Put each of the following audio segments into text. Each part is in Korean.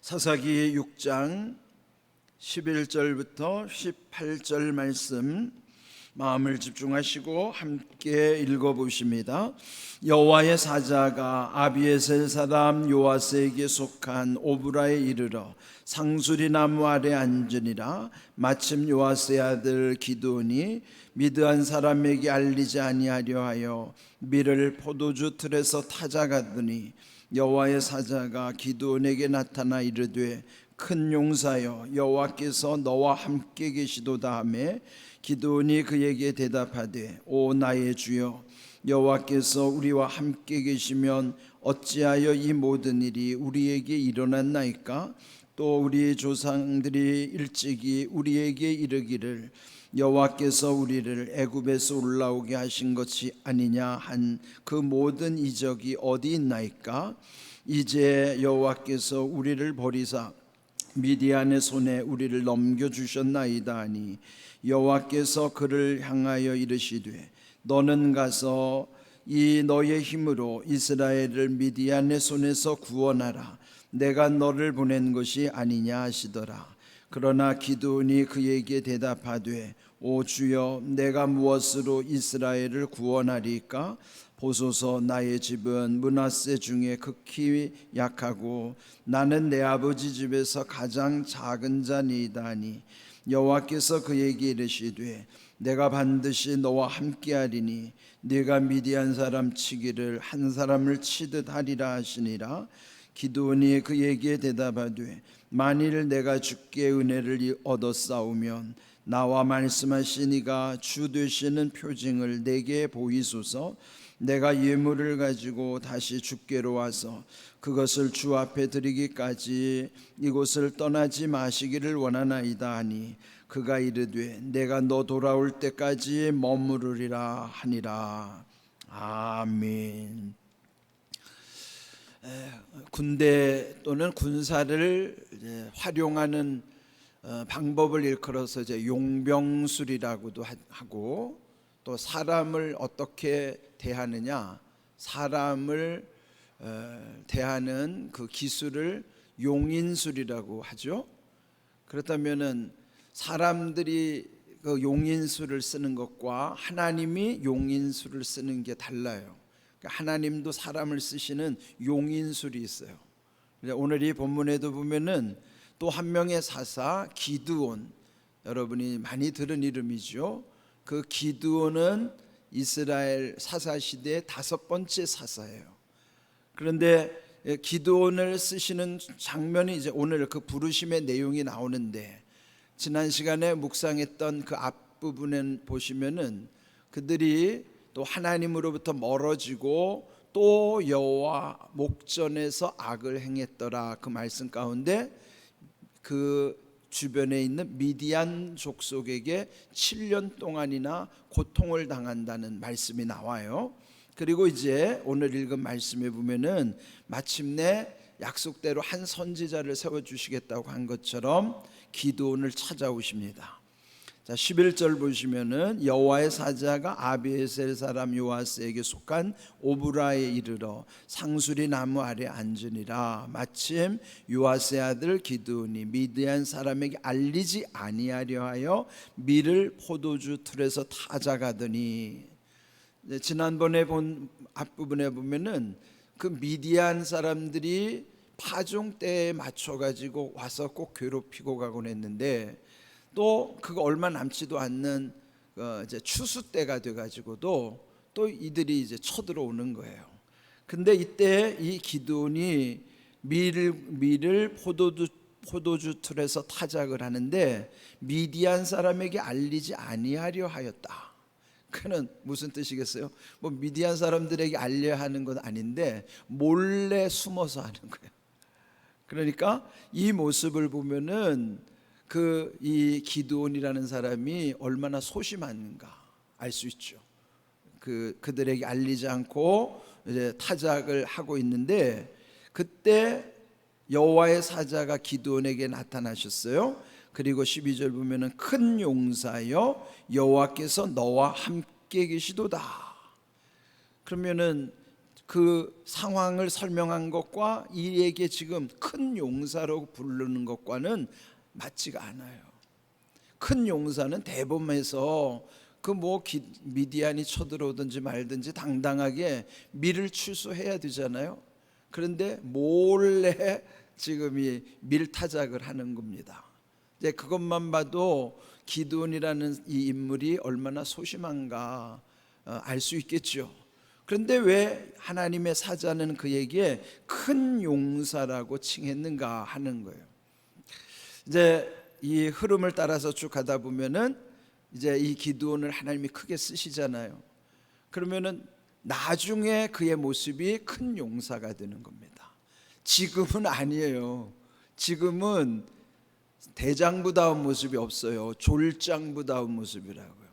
사사기 6장 11절부터 18절 말씀 마음을 집중하시고 함께 읽어보십니다. 여호와의 사자가 아비에셀 사람 요아스에게 속한 오브라에 이르러 상수리 나무 아래 앉으니라. 마침 요아스의 아들 기드온이 미드안 사람에게 알리지 아니하려 하여 밀을 포도주 틀에서 타작하더니 여호와의 사자가 기드온에게 나타나 이르되 큰 용사여 여호와께서 너와 함께 계시도다 하매 기드온이 그에게 대답하되 오 나의 주여 여호와께서 우리와 함께 계시면 어찌하여 이 모든 일이 우리에게 일어났나이까? 또 우리 조상들이 일찍이 우리에게 이르기를 여호와께서 우리를 애굽에서 올라오게 하신 것이 아니냐 한 그 모든 이적이 어디 있나이까? 이제 여호와께서 우리를 버리사 미디안의 손에 우리를 넘겨주셨나이다 하니 여호와께서 그를 향하여 이르시되 너는 가서 이 너의 힘으로 이스라엘을 미디안의 손에서 구원하라. 내가 너를 보낸 것이 아니냐 하시더라. 그러나 기드온이 그에게 대답하되 오 주여 내가 무엇으로 이스라엘을 구원하리까? 보소서 나의 집은 므낫세 중에 극히 약하고 나는 내 아버지 집에서 가장 작은 자니이다 하니 여호와께서 그에게 이르시되 내가 반드시 너와 함께하리니 네가 미디안 사람 치기를 한 사람을 치듯 하리라 하시니라. 기드온이 그에게 대답하되 만일 내가 주께 은혜를 얻었사오면 나와 말씀하신 이가 주 되시는 표징을 내게 보이소서. 내가 예물을 가지고 다시 주께로 와서 그것을 주 앞에 드리기까지 이곳을 떠나지 마시기를 원하나이다 하니 그가 이르되 내가 너 돌아올 때까지 머무르리라 하니라. 아멘. 군대 또는 군사를 활용하는 방법을 일컬어서 이제 용병술이라고도 하고, 또 사람을 어떻게 대하느냐, 사람을 대하는 그 기술을 용인술이라고 하죠. 그렇다면은 사람들이 그 용인술을 쓰는 것과 하나님이 용인술을 쓰는 게 달라요. 하나님도 사람을 쓰시는 용인술이 있어요. 오늘 이 본문에도 보면은 또 한 명의 사사 기드온, 여러분이 많이 들은 이름이죠. 그 기드온은 이스라엘 사사 시대의 5번째 사사예요. 그런데 기드온을 쓰시는 장면이 이제 오늘 그 부르심의 내용이 나오는데, 지난 시간에 묵상했던 그 앞부분에 보시면은 그들이 또 하나님으로부터 멀어지고 또 여호와 목전에서 악을 행했더라, 그 말씀 가운데 그 주변에 있는 미디안 족속에게 7년 동안이나 고통을 당한다는 말씀이 나와요. 그리고 이제 오늘 읽은 말씀에 보면은 마침내 약속대로 한 선지자를 세워주시겠다고 한 것처럼 기드온을 찾아오십니다. 자, 11절 보시면은 여호와의 사자가 아비에셀 사람 요아스에게 속한 오브라에 이르러 상수리 나무 아래 앉으니라. 마침 요아스의 아들 기드온이 미드안 사람에게 알리지 아니하려 하여 밀을 포도주 틀에서 타작하더니, 지난번에 본 앞부분에 보면은 그 미디안 사람들이 파종 때에 맞춰 가지고 와서 꼭 괴롭히고 가곤 했는데, 또 그거 얼마 남지도 않는 이제 추수 때가 돼 가지고도 또 이들이 이제 쳐들어오는 거예요. 근데 이때 이 기드온이 밀을 포도주 틀에서 타작을 하는데 미디안 사람에게 알리지 아니하려 하였다. 그는 무슨 뜻이겠어요? 뭐 미디안 사람들에게 알려야 하는 건 아닌데 몰래 숨어서 하는 거예요. 그러니까 이 모습을 보면은 이 기드온이라는 사람이 얼마나 소심한가 알 수 있죠. 그들에게 알리지 않고 이제 타작을 하고 있는데, 그때 여호와의 사자가 기드온에게 나타나셨어요. 그리고 12절 보면은 큰 용사여 여호와께서 너와 함께 계시도다. 그러면은 그 상황을 설명한 것과 이에게 지금 큰 용사로 부르는 것과는 맞지가 않아요. 큰 용사는 대범해서 그 뭐 미디안이 쳐들어오든지 말든지 당당하게 밀을 취소해야 되잖아요. 그런데 몰래 지금 이 밀타작을 하는 겁니다. 이제 그것만 봐도 기드온이라는 이 인물이 얼마나 소심한가 알 수 있겠죠. 그런데 왜 하나님의 사자는 그에게 큰 용사라고 칭했는가 하는 거예요. 이제 이 흐름을 따라서 쭉 가다 보면은 이제 이 기드온을 하나님이 크게 쓰시잖아요. 그러면은 나중에 그의 모습이 큰 용사가 되는 겁니다. 지금은 아니에요. 지금은 대장부다운 모습이 없어요. 졸장부다운 모습이라고요.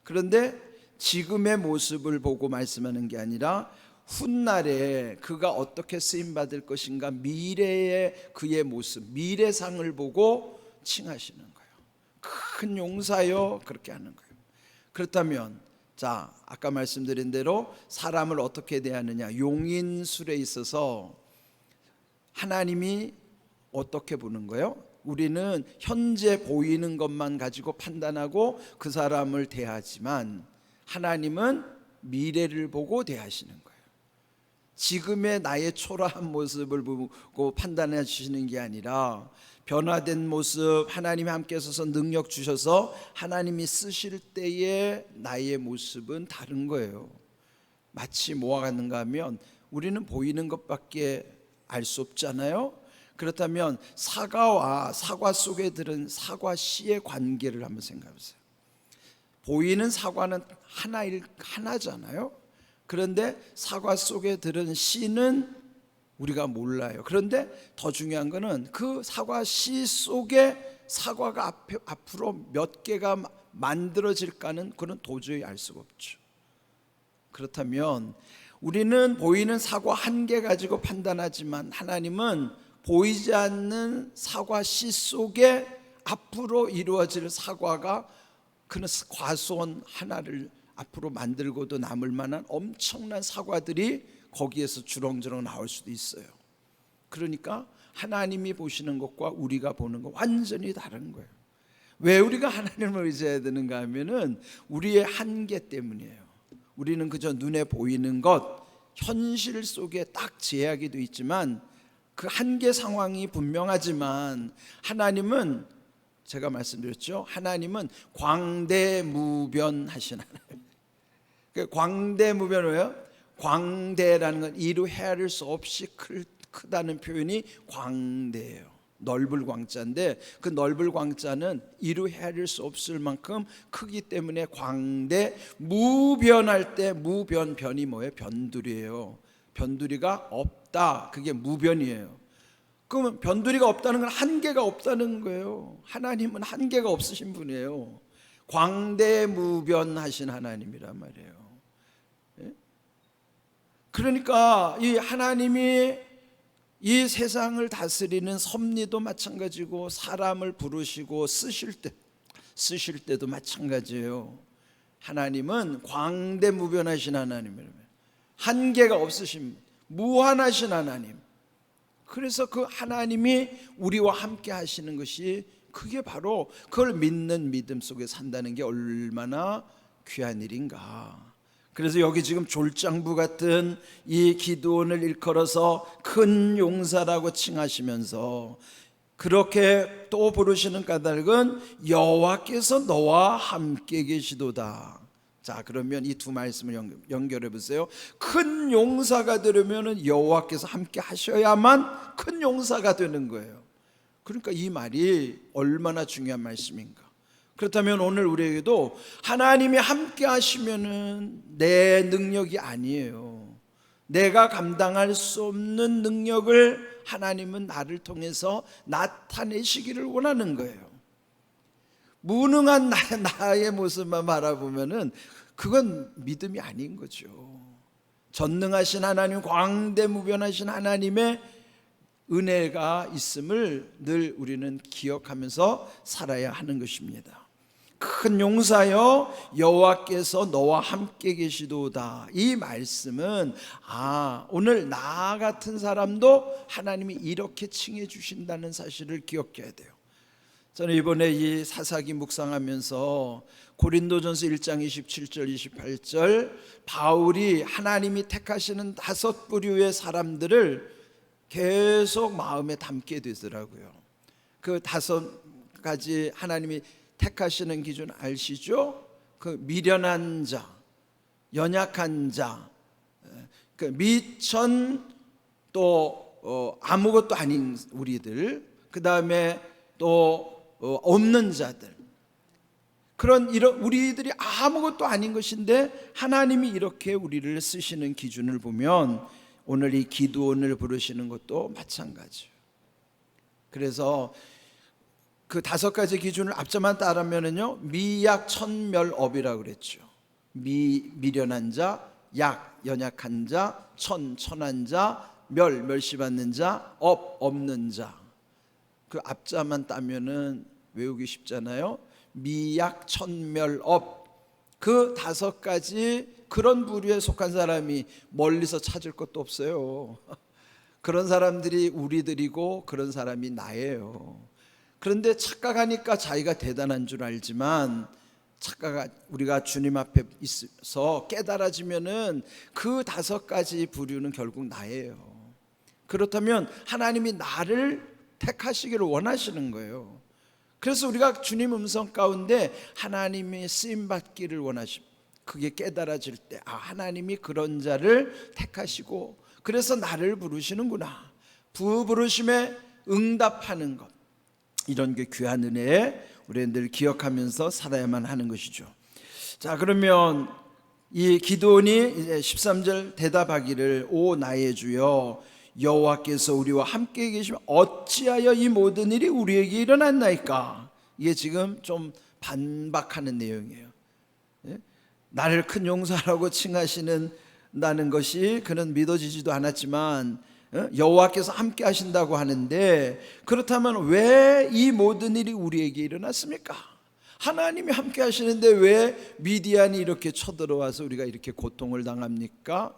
그런데 지금의 모습을 보고 말씀하는 게 아니라 훗날에 그가 어떻게 쓰임받을 것인가, 미래의 그의 모습, 미래상을 보고 칭하시는 거예요. 큰 용사요, 그렇게 하는 거예요. 그렇다면 자, 아까 말씀드린 대로 사람을 어떻게 대하느냐, 용인술에 있어서 하나님이 어떻게 보는 거예요? 우리는 현재 보이는 것만 가지고 판단하고 그 사람을 대하지만 하나님은 미래를 보고 대하시는 거예요. 지금의 나의 초라한 모습을 보고 판단해 주시는 게 아니라 변화된 모습, 하나님이 함께 서서 능력 주셔서 하나님이 쓰실 때의 나의 모습은 다른 거예요. 마치 뭐와 같는가 하면 우리는 보이는 것밖에 알 수 없잖아요. 그렇다면 사과와 사과 속에 들은 사과 씨의 관계를 한번 생각해 보세요. 보이는 사과는 하나잖아요. 그런데 사과 속에 들은 씨는 우리가 몰라요. 그런데 더 중요한 거는 그 사과 씨 속에 사과가 앞으로 몇 개가 만들어질까는 그건 도저히 알 수가 없죠. 그렇다면 우리는 보이는 사과 한 개 가지고 판단하지만 하나님은 보이지 않는 사과 씨 속에 앞으로 이루어질 사과가 그는 과수원 하나를 앞으로 만들고도 남을 만한 엄청난 사과들이 거기에서 주렁주렁 나올 수도 있어요. 그러니까 하나님이 보시는 것과 우리가 보는 것 완전히 다른 거예요. 왜 우리가 하나님을 의지해야 되는가 하면은 우리의 한계 때문이에요. 우리는 그저 눈에 보이는 것, 현실 속에 딱 제약이 돼 있지만 그 한계 상황이 분명하지만 하나님은 제가 말씀드렸죠. 하나님은 광대무변하신 하나님. 광대무변은 왜요? 광대라는 건 이루 헤아릴 수 없이 크다는 표현이 광대예요. 넓을 광자인데 그 넓을 광자는 이루 헤아릴 수 없을 만큼 크기 때문에 광대, 무변할 때 무변이 뭐예요? 변두리예요. 변두리가 없다, 그게 무변이에요. 그러면 변두리가 없다는 건 한계가 없다는 거예요. 하나님은 한계가 없으신 분이에요. 광대무변하신 하나님이란 말이에요. 그러니까 이 하나님이 이 세상을 다스리는 섭리도 마찬가지고 사람을 부르시고 쓰실 때도 마찬가지예요. 하나님은 광대무변하신 하나님이에요. 한계가 없으신, 무한하신 하나님. 그래서 그 하나님이 우리와 함께 하시는 것이 그게 바로 그걸 믿는 믿음 속에 산다는 게 얼마나 귀한 일인가. 그래서 여기 지금 졸장부 같은 이 기드온을 일컬어서 큰 용사라고 칭하시면서 그렇게 또 부르시는 까닭은 여호와께서 너와 함께 계시도다. 자, 그러면 이 두 말씀을 연결해 보세요. 큰 용사가 되려면 여호와께서 함께 하셔야만 큰 용사가 되는 거예요. 그러니까 이 말이 얼마나 중요한 말씀인가. 그렇다면 오늘 우리에게도 하나님이 함께 하시면은 내 능력이 아니에요. 내가 감당할 수 없는 능력을 하나님은 나를 통해서 나타내시기를 원하는 거예요. 무능한 나의 모습만 바라보면은 그건 믿음이 아닌 거죠. 전능하신 하나님, 광대무변하신 하나님의 은혜가 있음을 늘 우리는 기억하면서 살아야 하는 것입니다. 큰 용사여 여호와께서 너와 함께 계시도다. 이 말씀은 오늘 나 같은 사람도 하나님이 이렇게 칭해 주신다는 사실을 기억해야 돼요. 저는 이번에 이 사사기 묵상하면서 고린도전서 1장 27절 28절 바울이 하나님이 택하시는 5부류의 사람들을 계속 마음에 담게 되더라고요. 그 5가지 하나님이 택하시는 기준 아시죠? 그 미련한 자, 연약한 자, 그 미천 또 아무것도 아닌 우리들, 그 다음에 또 없는 자들, 그런 이런 우리들이 아무것도 아닌 것인데 하나님이 이렇게 우리를 쓰시는 기준을 보면 오늘 이 기드온을 부르시는 것도 마찬가지예요. 그래서 그 5가지 기준을 앞자만 따르면은요 미약천멸업이라고 그랬죠. 미련한 자, 연약한 자, 천한 자, 멸시받는 자, 없는 자. 그 앞자만 따면은 외우기 쉽잖아요. 미약천멸업. 그 5가지 그런 부류에 속한 사람이 멀리서 찾을 것도 없어요. 그런 사람들이 우리들이고 그런 사람이 나예요. 그런데 착각하니까 자기가 대단한 줄 알지만 우리가 주님 앞에 있어서 깨달아지면은 그 5가지 부류는 결국 나예요. 그렇다면 하나님이 나를 택하시기를 원하시는 거예요. 그래서 우리가 주님 음성 가운데 하나님이 쓰임받기를 원하십니다. 그게 깨달아질 때 하나님이 그런 자를 택하시고 그래서 나를 부르시는구나. 부르심에 응답하는 것, 이런 게 귀한 은혜에 우리는 늘 기억하면서 살아야만 하는 것이죠. 자, 그러면 이 기드온이 이제 13절 대답하기를 오 나의 주여 여호와께서 우리와 함께 계시면 어찌하여 이 모든 일이 우리에게 일어났나이까. 이게 지금 좀 반박하는 내용이에요. 나를 큰 용사라고 칭하시는다는 것이 그는 믿어지지도 않았지만 여호와께서 함께 하신다고 하는데, 그렇다면 왜 이 모든 일이 우리에게 일어났습니까? 하나님이 함께 하시는데 왜 미디안이 이렇게 쳐들어와서 우리가 이렇게 고통을 당합니까?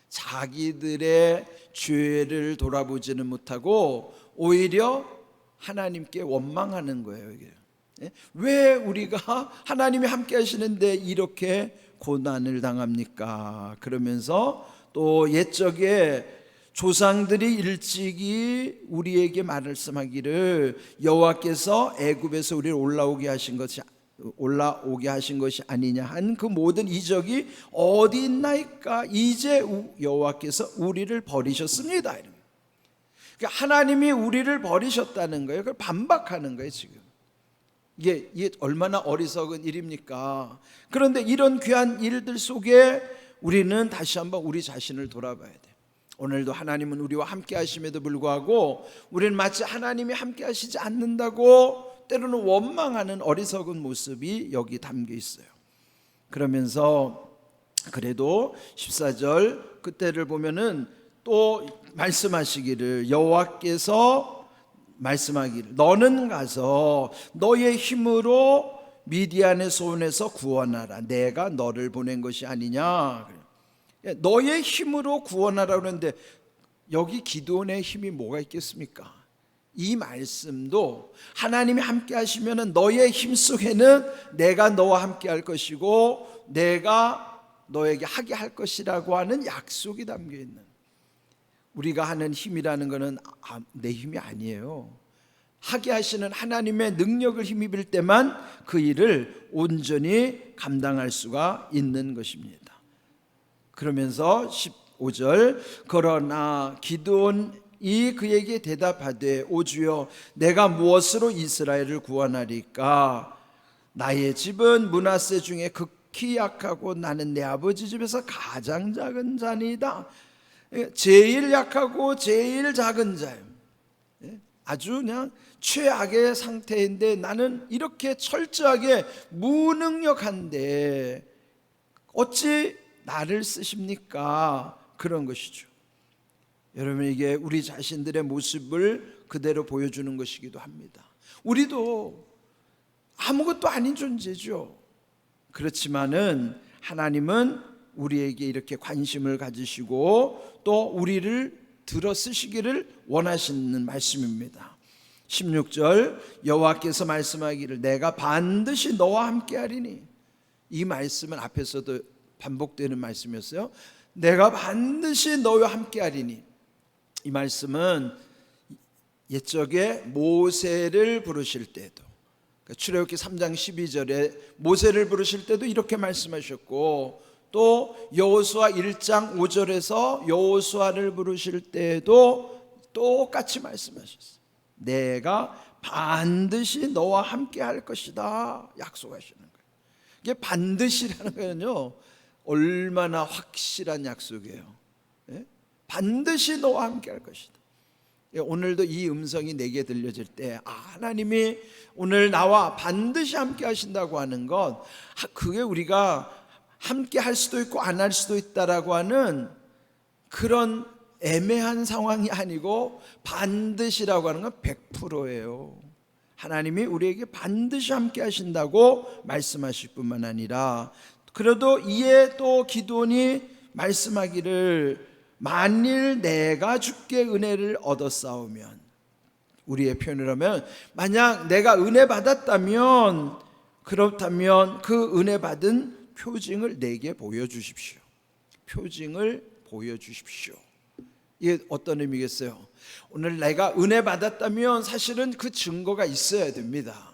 자기들의 죄를 돌아보지는 못하고 오히려 하나님께 원망하는 거예요. 이게 왜 우리가 하나님이 함께 하시는데 이렇게 고난을 당합니까? 그러면서 또 옛적에 조상들이 일찍이 우리에게 말씀하기를 여호와께서 애굽에서 우리를 올라오게 하신 것이 아니냐 한 그 모든 이적이 어디 있나이까? 이제 여호와께서 우리를 버리셨습니다. 그러니까 하나님이 우리를 버리셨다는 거예요. 그걸 반박하는 거예요. 지금 이게 얼마나 어리석은 일입니까? 그런데 이런 귀한 일들 속에 우리는 다시 한번 우리 자신을 돌아봐야 돼요. 오늘도 하나님은 우리와 함께 하심에도 불구하고 우리는 마치 하나님이 함께 하시지 않는다고 때로는 원망하는 어리석은 모습이 여기 담겨 있어요. 그러면서 그래도 14절 그때를 보면은 또 말씀하시기를 여호와께서 말씀하기를 너는 가서 너의 힘으로 미디안의 손에서 구원하라. 내가 너를 보낸 것이 아니냐. 너의 힘으로 구원하라 그러는데 여기 기드온의 힘이 뭐가 있겠습니까? 이 말씀도 하나님이 함께 하시면 너의 힘 속에는 내가 너와 함께 할 것이고 내가 너에게 하게 할 것이라고 하는 약속이 담겨 있는, 우리가 하는 힘이라는 것은 내 힘이 아니에요. 하게 하시는 하나님의 능력을 힘입을 때만 그 일을 온전히 감당할 수가 있는 것입니다. 그러면서 15절 그러나 기드온이 그에게 대답하되 오 주여 내가 무엇으로 이스라엘을 구원하리까? 나의 집은 므낫세 중에 극히 약하고 나는 내 아버지 집에서 가장 작은 자니이다. 제일 약하고 제일 작은 자예요. 아주 그냥 최악의 상태인데 나는 이렇게 철저하게 무능력한데 어찌 나를 쓰십니까? 그런 것이죠. 여러분, 이게 우리 자신들의 모습을 그대로 보여주는 것이기도 합니다. 우리도 아무것도 아닌 존재죠. 그렇지만은 하나님은 우리에게 이렇게 관심을 가지시고 또 우리를 들어 쓰시기를 원하시는 말씀입니다. 16절 여호와께서 말씀하기를 내가 반드시 너와 함께하리니. 이 말씀은 앞에서도 반복되는 말씀이었어요. 내가 반드시 너와 함께하리니. 이 말씀은 옛적에 모세를 부르실 때도, 출애굽기 3장 12절에 모세를 부르실 때도 이렇게 말씀하셨고, 또 여호수아 1장 5절에서 여호수아를 부르실 때도 똑같이 말씀하셨어요. 내가 반드시 너와 함께 할 것이다 약속하시는 거예요. 이게 반드시라는 거는요, 얼마나 확실한 약속이에요. 예? 반드시 너와 함께 할 것이다. 오늘도 이 음성이 내게 들려질 때 하나님이 오늘 나와 반드시 함께 하신다고 하는 것, 그게 우리가 함께 할 수도 있고 안 할 수도 있다라고 하는 그런 애매한 상황이 아니고 반드시라고 하는 건 100%예요. 하나님이 우리에게 반드시 함께 하신다고 말씀하실 뿐만 아니라, 그래도 이에 또 기도원이 말씀하기를 만일 내가 주께 은혜를 얻었사오면, 우리의 표현을 하면 만약 내가 은혜 받았다면, 그렇다면 그 은혜 받은 표징을 내게 보여주십시오. 표징을 보여주십시오. 이게 어떤 의미겠어요? 오늘 내가 은혜 받았다면 사실은 그 증거가 있어야 됩니다.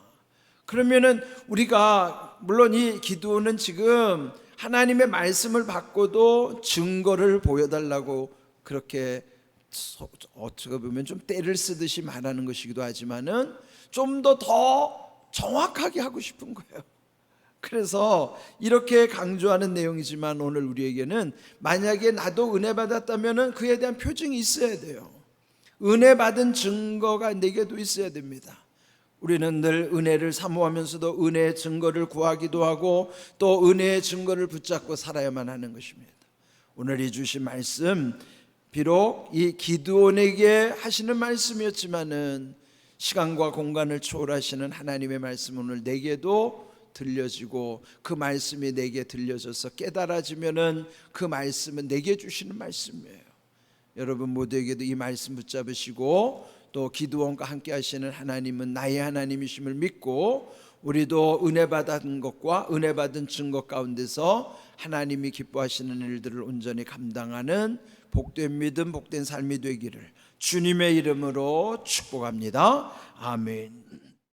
그러면은 우리가, 물론 이 기도는 지금 하나님의 말씀을 받고도 증거를 보여달라고 그렇게 어떻게 보면 좀 때를 쓰듯이 말하는 것이기도 하지만은 좀 더 정확하게 하고 싶은 거예요. 그래서 이렇게 강조하는 내용이지만 오늘 우리에게는 만약에 나도 은혜 받았다면 그에 대한 표징이 있어야 돼요. 은혜 받은 증거가 내게도 있어야 됩니다. 우리는 늘 은혜를 사모하면서도 은혜의 증거를 구하기도 하고 또 은혜의 증거를 붙잡고 살아야만 하는 것입니다. 오늘 이 주신 말씀, 비록 이 기드온에게 하시는 말씀이었지만은 시간과 공간을 초월하시는 하나님의 말씀 오늘 내게도 들려지고, 그 말씀이 내게 들려져서 깨달아지면은 그 말씀은 내게 주시는 말씀이에요. 여러분 모두에게도 이 말씀 붙잡으시고 또 기드온과 함께 하시는 하나님은 나의 하나님이심을 믿고, 우리도 은혜 받은 것과 은혜 받은 증거 가운데서 하나님이 기뻐하시는 일들을 온전히 감당하는 복된 믿음, 복된 삶이 되기를 주님의 이름으로 축복합니다. 아멘.